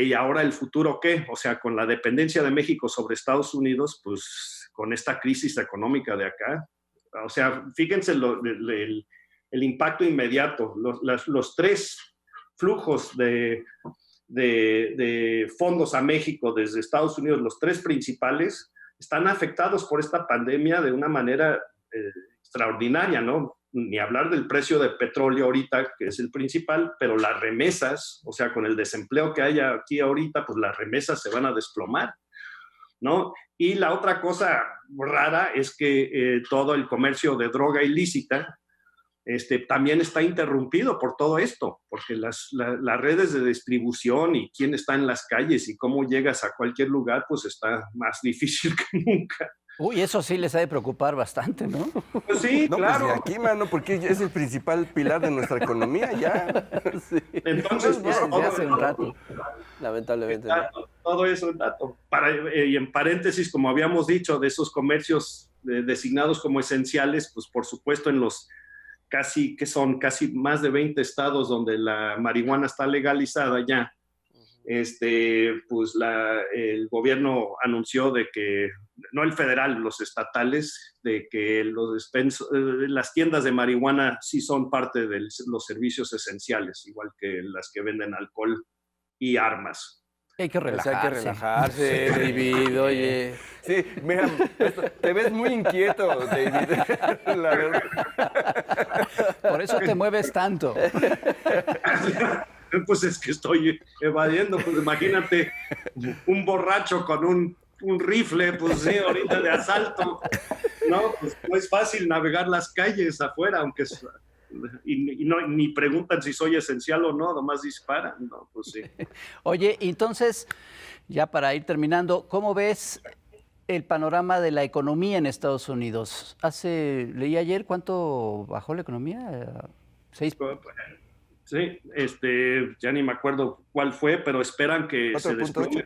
¿Y ahora el futuro qué? O sea, con la dependencia de México sobre Estados Unidos, pues con esta crisis económica de acá, o sea, fíjense el impacto inmediato, los tres flujos de fondos a México desde Estados Unidos, los tres principales, están afectados por esta pandemia de una manera extraordinaria, ¿no? Ni hablar del precio del petróleo ahorita, que es el principal, pero las remesas, o sea, con el desempleo que hay aquí ahorita, pues las remesas se van a desplomar, ¿no? Y la otra cosa rara es que todo el comercio de droga ilícita también está interrumpido por todo esto, porque las redes de distribución y quién está en las calles y cómo llegas a cualquier lugar, pues está más difícil que nunca. Uy, eso sí les ha de preocupar bastante, ¿no? Pues sí, No, claro. pues de aquí, mano, porque es el principal pilar de nuestra economía ya. Sí. Entonces, pues, Desde hace un rato. Lamentablemente. todo eso es dato. Y en paréntesis, como habíamos dicho, de esos comercios designados como esenciales, pues por supuesto en los casi más de 20 estados donde la marihuana está legalizada ya, pues el gobierno anunció de que, no el federal, los estatales, de que las tiendas de marihuana sí son parte de los servicios esenciales, igual que las que venden alcohol y armas. Hay que Pues hay que relajarse. relajarse, David, oye. Sí, mira, te ves muy inquieto, David. La verdad. Por eso te mueves tanto. Pues es que estoy evadiendo, pues imagínate un borracho con un rifle, pues sí, ahorita de asalto, ¿no? Pues no es fácil navegar las calles afuera, aunque ni preguntan si soy esencial o no, nomás disparan, ¿no? Pues sí. Oye, entonces, ya para ir terminando, ¿cómo ves el panorama de la economía en Estados Unidos? Leí ayer, ¿cuánto bajó la economía? 6. Sí, ya ni me acuerdo cuál fue, pero esperan que se desplome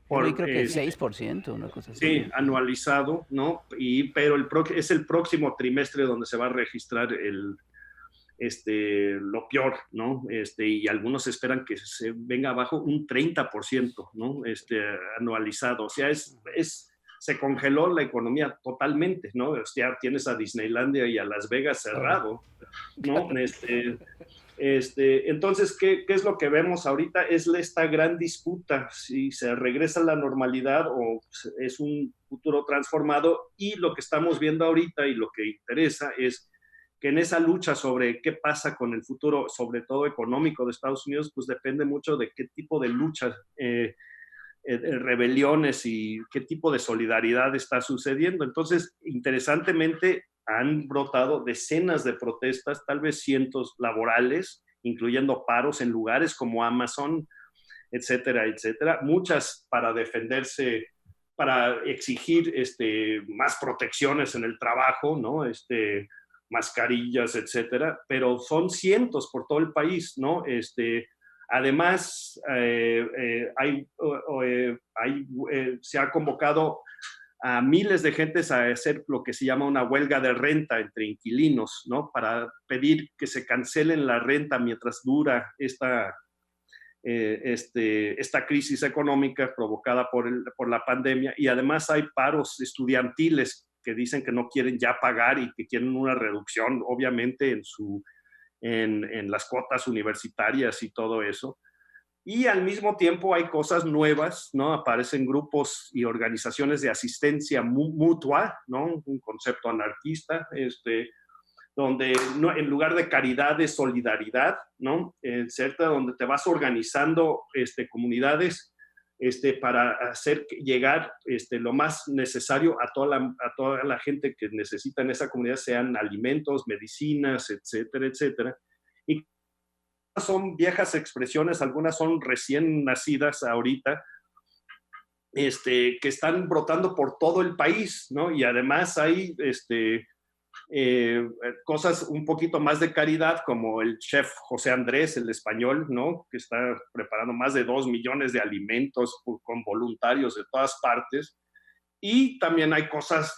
Creo que 6%, una cosa así. Sí, anualizado, ¿no? Pero es el próximo trimestre donde se va a registrar lo peor, ¿no? Y algunos esperan que se venga abajo un 30%, ¿no? Anualizado. O sea, se congeló la economía totalmente, ¿no? O sea, tienes a Disneylandia y a Las Vegas cerrado, ¿no? Entonces, ¿qué es lo que vemos ahorita? Es esta gran disputa, si se regresa a la normalidad o es un futuro transformado, y lo que estamos viendo ahorita y lo que interesa es que en esa lucha sobre qué pasa con el futuro, sobre todo económico de Estados Unidos, pues depende mucho de qué tipo de lucha, rebeliones y qué tipo de solidaridad está sucediendo. Entonces, interesantemente, han brotado decenas de protestas, tal vez cientos laborales, incluyendo paros en lugares como Amazon, etcétera, etcétera. Muchas para defenderse, para exigir más protecciones en el trabajo, ¿no? mascarillas, etcétera, pero son cientos por todo el país, ¿no? Además, se ha convocado a miles de gentes a hacer lo que se llama una huelga de renta entre inquilinos, ¿no? Para pedir que se cancelen la renta mientras dura esta crisis económica provocada por la pandemia. Y además hay paros estudiantiles que dicen que no quieren ya pagar y que quieren una reducción, obviamente, en las cuotas universitarias y todo eso. Y al mismo tiempo hay cosas nuevas, ¿no? Aparecen grupos y organizaciones de asistencia mutua, ¿no? Un concepto anarquista, donde no, en lugar de caridad es solidaridad, ¿no? ¿Cierto? Donde te vas organizando comunidades para hacer llegar lo más necesario a toda la gente que necesita en esa comunidad, sean alimentos, medicinas, etcétera, etcétera. Y son viejas expresiones, algunas son recién nacidas ahorita, que están brotando por todo el país, ¿no? Y además hay cosas un poquito más de caridad, como el chef José Andrés, el español, ¿no? Que está preparando más de 2 millones de alimentos con voluntarios de todas partes. Y también hay cosas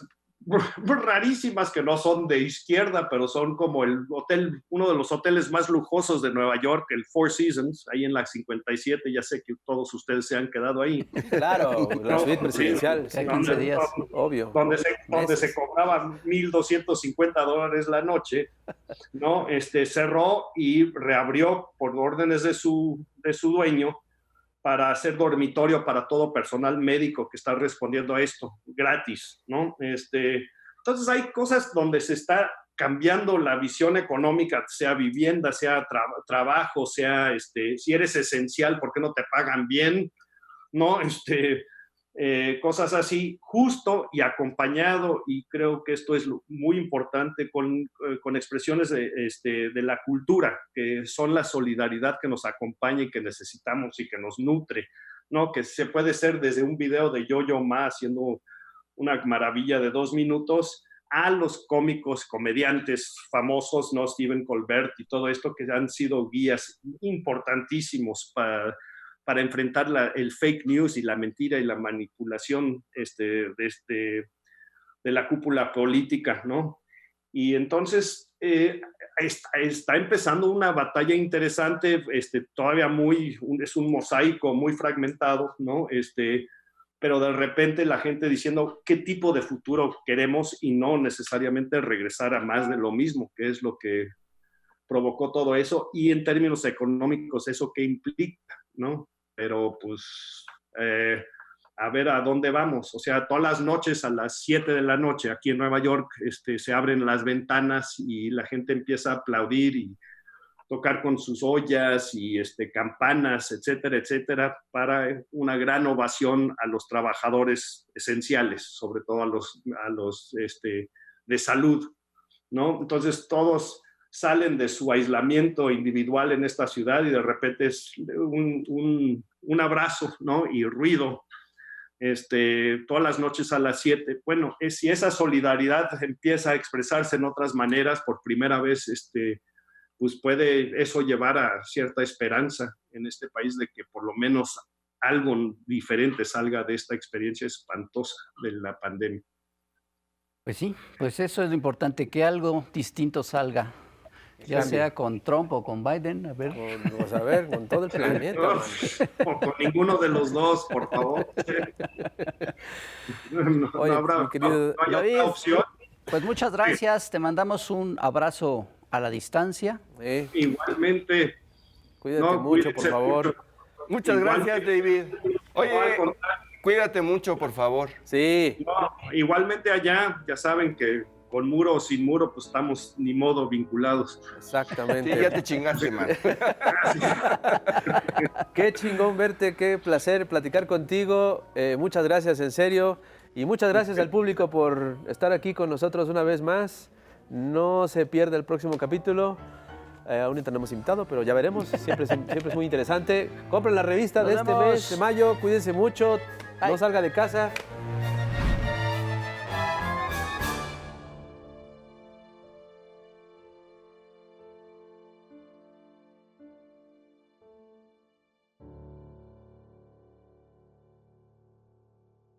rarísimas que no son de izquierda, pero son como uno de los hoteles más lujosos de Nueva York, el Four Seasons, ahí en la 57, ya sé que todos ustedes se han quedado ahí. Claro, la suite presidencial, sí, 15 días, obvio. Donde se cobraba $1,250 la noche, ¿no? Cerró y reabrió por órdenes de su dueño para hacer dormitorio para todo personal médico que está respondiendo a esto, gratis, ¿no? Entonces hay cosas donde se está cambiando la visión económica, sea vivienda, sea trabajo, sea, si eres esencial, ¿por qué no te pagan bien? ¿No? Cosas así, justo y acompañado, y creo que esto es muy importante, con expresiones de la cultura, que son la solidaridad que nos acompaña y que necesitamos y que nos nutre, ¿no? Que se puede ser desde un video de Yo-Yo Ma haciendo una maravilla de 2 minutos, a los cómicos, comediantes famosos, ¿no? Stephen Colbert y todo esto, que han sido guías importantísimos para enfrentar el fake news y la mentira y la manipulación de la cúpula política, ¿no? Y entonces está empezando una batalla interesante, todavía es un mosaico muy fragmentado, ¿no? Pero de repente la gente diciendo qué tipo de futuro queremos y no necesariamente regresar a más de lo mismo, que es lo que provocó todo eso, y en términos económicos eso qué implica, ¿no? Pero pues a ver a dónde vamos. O sea, todas las noches a las 7 de la noche aquí en Nueva York se abren las ventanas y la gente empieza a aplaudir y tocar con sus ollas y campanas, etcétera, etcétera, para una gran ovación a los trabajadores esenciales, sobre todo a los de salud, ¿no? Entonces todos salen de su aislamiento individual en esta ciudad y de repente es un abrazo, ¿no? Y ruido, todas las noches a las 7. Bueno, si esa solidaridad empieza a expresarse en otras maneras, por primera vez, pues puede eso llevar a cierta esperanza en este país de que por lo menos algo diferente salga de esta experiencia espantosa de la pandemia. Pues sí, pues eso es lo importante, que algo distinto salga. Ya sea con Trump o con Biden, a ver. Vamos a ver, con todo el planeta. O con ninguno de los dos, por favor. Oye, no habrá, mi querido no hay otra opción. Pues muchas gracias, te mandamos un abrazo a la distancia. Igualmente. Cuídate mucho, por favor. Mucho. Muchas gracias, David. Oye, cuídate mucho, por favor. Sí. No, igualmente allá, ya saben que con muro o sin muro, pues estamos ni modo vinculados. Exactamente. Sí, ya te chingaste, man. Qué chingón verte, qué placer platicar contigo. Muchas gracias, en serio. Y muchas gracias al público por estar aquí con nosotros una vez más. No se pierda el próximo capítulo. Aún no tenemos invitado, pero ya veremos. Siempre es muy interesante. Compren la revista de este mes de mayo. Cuídense mucho. No salga de casa.